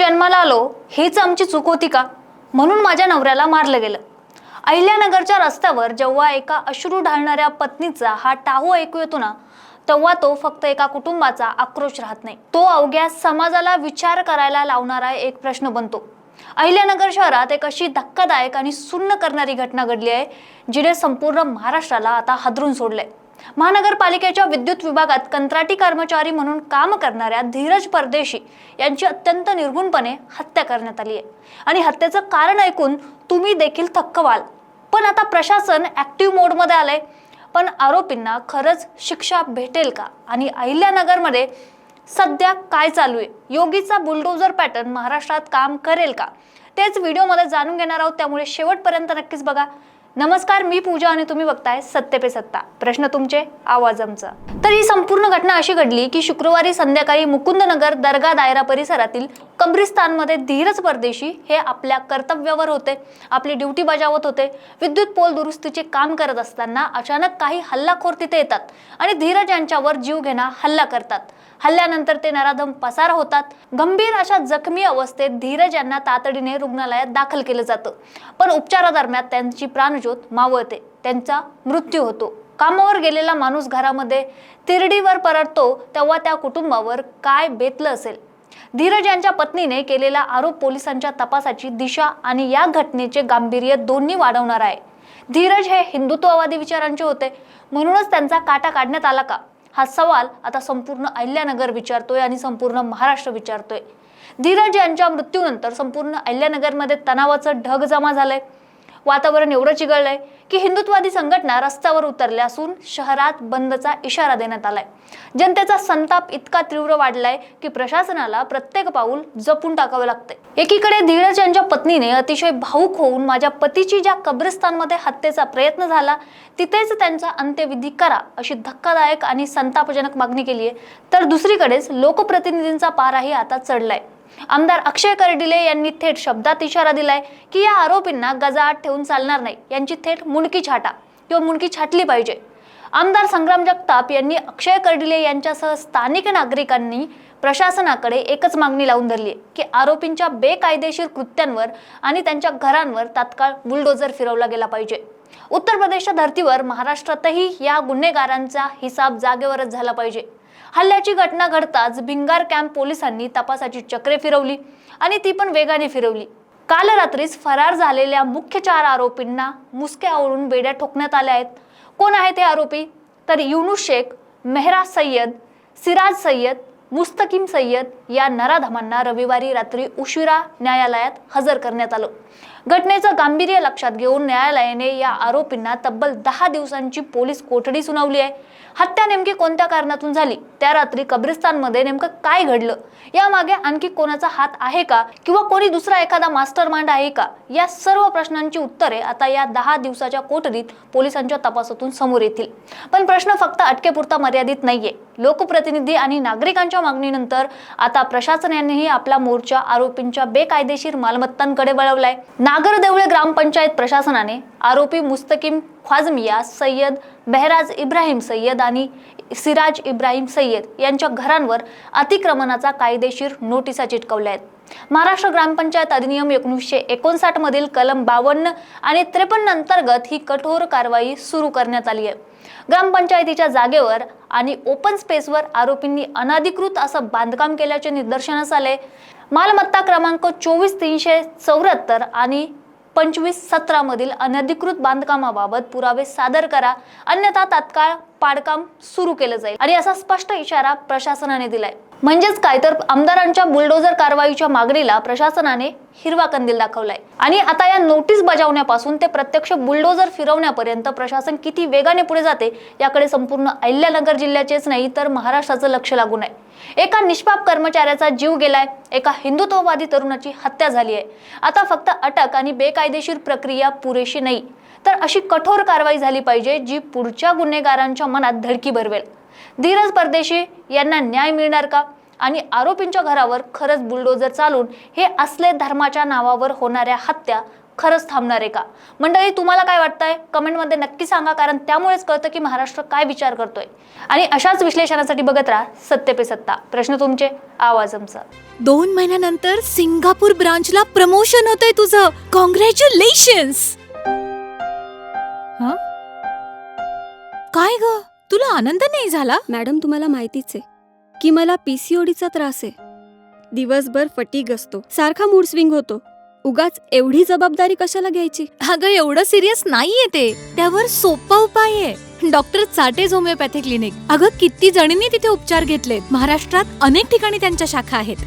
जन्माला आलो हीच आमची चूक होती का, म्हणून माझ्या नवऱ्याला मारलं गेलं। अहिल्यानगरच्या रस्त्यावर जेव्हा एका अश्रू ढाळणाऱ्या पत्नीचा हा टाहू ऐकू येतो ना, तेव्हा तो फक्त एका कुटुंबाचा आक्रोश राहत नाही, तो अवघ्या समाजाला विचार करायला लावणारा एक प्रश्न बनतो। अहिल्यानगर शहरात एक अशी धक्कादायक आणि सुन्न करणारी घटना घडली आहे, जिने संपूर्ण महाराष्ट्राला आता हादरून सोडलंय। महानगरपालिकेच्या विद्युत विभागात कंत्राटी कर्मचारी म्हणून काम करणाऱ्या धीरज परदेशी यांची अत्यंत निर्घृणपणे हत्या करण्यात आली आहे आणि हत्येचं कारण ऐकून तुम्ही देखील थक्क व्हाल। पण आता प्रशासन ऍक्टिव्ह मोड मध्ये आलंय, पण आरोपींना खरंच शिक्षा भेटेल का आणि अहिल्यानगरमध्ये सध्या काय चालू आहे, योगीचा बुलडोजर पॅटर्न महाराष्ट्रात काम करेल का, तेच व्हिडिओमध्ये जाणून घेणार आहोत, त्यामुळे शेवटपर्यंत नक्कीच बघा। नमस्कार, मी पूजा आणि तुम्ही बघताय सत्य पे सत्ता, प्रश्न तुमचे आवाज आमचा। तर ही संपूर्ण घटना अशी घडली की शुक्रवारी संध्याकाळी मुकुंदनगर दर्गा दायरा परिसरातील कब्रिस्तानमध्ये धीरज परदेशी हे आपल्या कर्तव्यावर होते, आपली ड्युटी बजावत होते। विद्युत पोल दुरुस्तीचे काम करत असताना अचानक काही हल्लाखोर तिथे येतात आणि धीरज यांच्यावर जीवघेणा हल्ला करतात। हल्ल्यानंतर ते नराधम पसार होतात। गंभीर अशा जखमी अवस्थेत धीरज यांना तातडीने रुग्णालयात दाखल केलं जातं, पण उपचारादरम्यान त्यांची प्राणज्योत मावळते, त्यांचा मृत्यू होतो। कामावर गेलेला माणूस घरामध्ये तिरडीवर परततो तेव्हा त्या कुटुंबावर काय बेतलं असेल। धीरज यांच्या पत्नीने केलेला आरोप पोलिसांच्या तपासाची दिशा आणि या घटनेचे गांभीर्य दोन्ही वाढवणार आहे। धीरज हे हिंदुत्ववादी विचारांचे होते, म्हणूनच त्यांचा काटा काढण्यात आला का, हा सवाल आता संपूर्ण अहिल्यानगर विचारतोय आणि संपूर्ण महाराष्ट्र विचारतोय। धीरज यांच्या मृत्यूनंतर संपूर्ण अहिल्यानगरमध्ये तणावाचं ढग जमा झालंय। वातावरण एवढं चिघळलंय की हिंदुत्ववादी संघटना रस्त्यावर उतरल्या असून शहरात बंदचा इशारा देण्यात आलाय। जनतेचा संताप इतका तीव्र वाढलाय की प्रशासनाला प्रत्येक पाऊल जपून टाकावं लागतंय। एकीकडे धीरज यांच्या पत्नीने अतिशय भावुक होऊन माझ्या पतीची ज्या कब्रिस्तानमध्ये हत्येचा प्रयत्न झाला तिथेच त्यांचा अंत्यविधी करा अशी धक्कादायक आणि संतापजनक मागणी केली आहे, तर दुसरीकडेच लोकप्रतिनिधींचा पाराही आता चढलाय। आमदार अक्षय कर्डिले यांनी थेट शब्दात इशारा दिलाय की या आरोपींना गजाआड ठेवून चालणार नाही, यांची थेट मुंडकी छाटा किंवा मुंडकी छाटली पाहिजे। आमदार संग्राम जगताप यांनी अक्षय कर्डिले यांच्यासह स्थानिक नागरिकांनी प्रशासनाकडे एकच मागणी लावून धरली आहे की आरोपींच्या बेकायदेशीर कृत्यांवर आणि त्यांच्या घरांवर तात्काळ बुलडोजर फिरवला गेला पाहिजे। उत्तर प्रदेशच्या धर्तीवर महाराष्ट्रातही या गुन्हेगारांचा हिसाब जागेवरच झाला पाहिजे। हल्ल्याची घटना घडताच भिंगार कॅम्प पोलिसांनी तपासाची चक्रे फिरवली आणि ती पण वेगाने फिरवली। काल रात्रीच फरार झालेल्या मुख्य 4 आरोपींना मुसक्या आवळून बेड्या ठोकण्यात आल्या आहेत। कोण आहेत हे आरोपी, तर युनुस शेख, मेहरा सय्यद, सिराज सय्यद, मुस्तकीम सय्यद या नराधमांना रविवारी रात्री उशिरा न्यायालयात हजर करण्यात आलं। घटनेचं गांभीर्य लक्षात घेऊन न्यायालयाने या आरोपींना तब्बल 10 दिवसांची पोलीस कोठडी सुनावली आहे। हत्या नेमकी कोणत्या कारणातून झाली, त्या रात्री कब्रिस्तानमध्ये नेमकं काय घडलं, यामागे आणखी कोणाचा हात आहे का किंवा कोणी दुसरा एखादा मास्टरमाइंड आहे का, या सर्व प्रश्नांची उत्तरे आता या 10 दिवसाच्या कोठडीत पोलिसांच्या तपासातून समोर येतील। पण प्रश्न फक्त अटकेपुरता मर्यादित नाहीये। लोकप्रतिनिधी आणि नागरिकांच्या मागणीनंतर आता प्रशासनानेही आपला मोर्चा आरोपींच्या बेकायदेशीर मालमत्तांकडे वळवलाय। नागरदेवळे ग्रामपंचायत प्रशासनाने आरोपी मुस्तकीम ख्वाजमिया सय्यद, बेहराज इब्राहिम सय्यद आणि सिराज इब्राहिम सय्यद यांच्या घरांवर अतिक्रमणाचा कायदेशीर नोटिसा चिटकवल्या आहेत। महाराष्ट्र ग्रामपंचायत अधिनियम 1959 मधील कलम 52 आणि 53 अंतर्गत ही कठोर कारवाई सुरू करण्यात आली आहे। ग्रामपंचायतीच्या जागेवर आणि ओपन स्पेसवर आरोपींनी अनधिकृत असं बांधकाम केल्याचे निदर्शनास आले। मालमत्ता क्रमांक 24374 आणि 2517 मधील अनधिकृत बांधकामाबाबत पुरावे सादर करा, अन्यथा तात्काळ पाडकाम सुरू केलं जाईल आणि असा स्पष्ट इशारा प्रशासनाने दिलाय। म्हणजेच काय, तर आमदारांच्या बुलडोजर कारवाईच्या मागणीला प्रशासनाने हिरवा कंदील दाखवलाय आणि आता या नोटीस बजावण्यापासून ते प्रत्यक्ष बुलडोजर फिरवण्यापर्यंत प्रशासन किती वेगाने पुढे जाते याकडे संपूर्ण अहिल्यानगर जिल्ह्याचेच नाही तर महाराष्ट्राचं लक्ष लागून आहे। एका निष्पाप कर्मचाऱ्याचा जीव गेलाय, एका हिंदुत्ववादी तरुणाची हत्या झाली आहे। आता फक्त अटक आणि बेकायदेशीर प्रक्रिया पुरेशी नाही, तर अशी कठोर कारवाई झाली पाहिजे जी पुढच्या गुन्हेगारांच्या मनात धडकी भरवेल। धीरज परदेशी यांना न्याय मिळणार का आणि आरोपींच्या घरावर खरंच बुलडोजर चालून हे असले धर्माच्या नावावर होणाऱ्या हत्या खरंच थांबणार आहे का? मंडळी, तुम्हाला काय वाटतंय कमेंटमध्ये नक्की सांगा, कारण त्यामुळेच कळतं की महाराष्ट्र काय विचार करतोय. आणि अशाच विश्लेषणासाठी बघत राहा सत्य पे सत्ता. प्रश्न तुमचे, आवाज आमचा. 2 महिन्यानंतर सिंगापूर ब्रांचला प्रमोशन होतंय तुझं. कॉंग्रॅच्युलेशन्स. काय ग, तुला आनंद नाही झाला? मॅडम, तुम्हाला माहितीच आहे की मला पीसीओडीचा त्रास आहे. दिवसभर फटीग असतो, सारखा मूड स्विंग होतो. उगाच एवढी जबाबदारी कशाला घ्यायची? अगं, एवढं सिरियस नाहीये ते. त्यावर सोपा उपाय आहे, डॉक्टर चाटेज होमिओपॅथी क्लिनिक. अगं, किती जणींनी तिथे उपचार घेतलेत. महाराष्ट्रात अनेक ठिकाणी त्यांच्या शाखा आहेत.